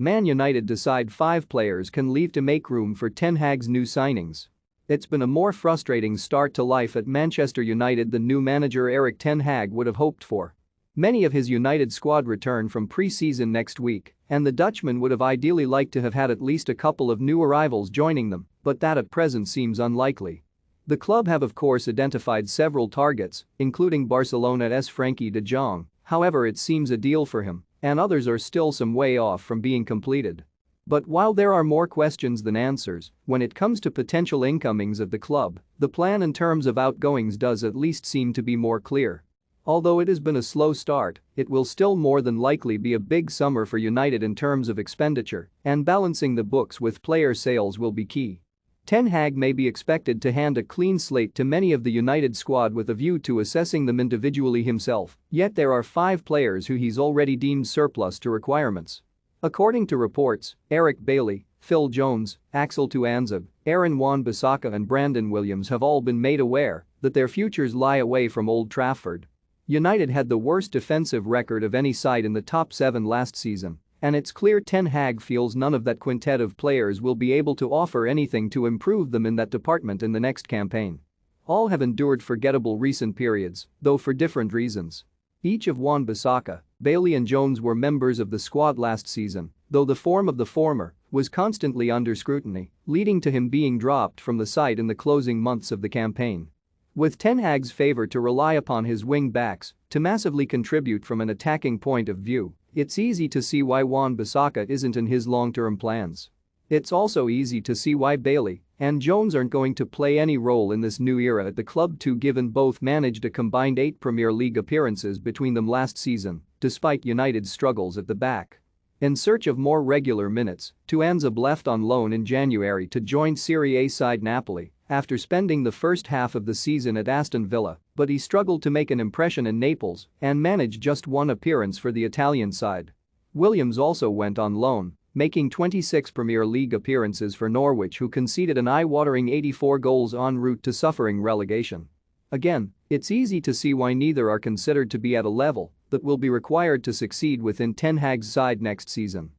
Man United decide 5 players can leave to make room for Ten Hag's new signings. It's been a more frustrating start to life at Manchester United than new manager Ten Hag would have hoped for. Many of his United squad return from pre-season next week, and the Dutchman would have ideally liked to have had at least a couple of new arrivals joining them, but that at present seems unlikely. The club have of course identified several targets, including Barcelona's Frenkie de Jong, however it seems a deal for him, and others are still some way off from being completed. But while there are more questions than answers, when it comes to potential incomings of the club, the plan in terms of outgoings does at least seem to be more clear. Although it has been a slow start, it will still more than likely be a big summer for United in terms of expenditure, and balancing the books with player sales will be key. Ten Hag may be expected to hand a clean slate to many of the United squad with a view to assessing them individually himself, yet there are 5 players who he's already deemed surplus to requirements. According to reports, Eric Bailly, Phil Jones, Axel Tuanzebe, Aaron Wan-Bissaka and Brandon Williams have all been made aware that their futures lie away from Old Trafford. United had the worst defensive record of any side in the top 7 last season, and it's clear Ten Hag feels none of that quintet of players will be able to offer anything to improve them in that department in the next campaign. All have endured forgettable recent periods, though for different reasons. Each of Wan-Bissaka, Bailey and Jones were members of the squad last season, though the form of the former was constantly under scrutiny, leading to him being dropped from the side in the closing months of the campaign. With Ten Hag's favor to rely upon his wing-backs to massively contribute from an attacking point of view, it's easy to see why Wan-Bissaka isn't in his long-term plans. It's also easy to see why Bailey and Jones aren't going to play any role in this new era at the club too, given both managed a combined 8 Premier League appearances between them last season, despite United's struggles at the back. In search of more regular minutes, Tuanzebe left on loan in January to join Serie A side Napoli after spending the first half of the season at Aston Villa, but he struggled to make an impression in Naples and managed just 1 appearance for the Italian side. Williams also went on loan, making 26 Premier League appearances for Norwich, who conceded an eye-watering 84 goals en route to suffering relegation. Again, it's easy to see why neither are considered to be at a level that will be required to succeed within Ten Hag's side next season.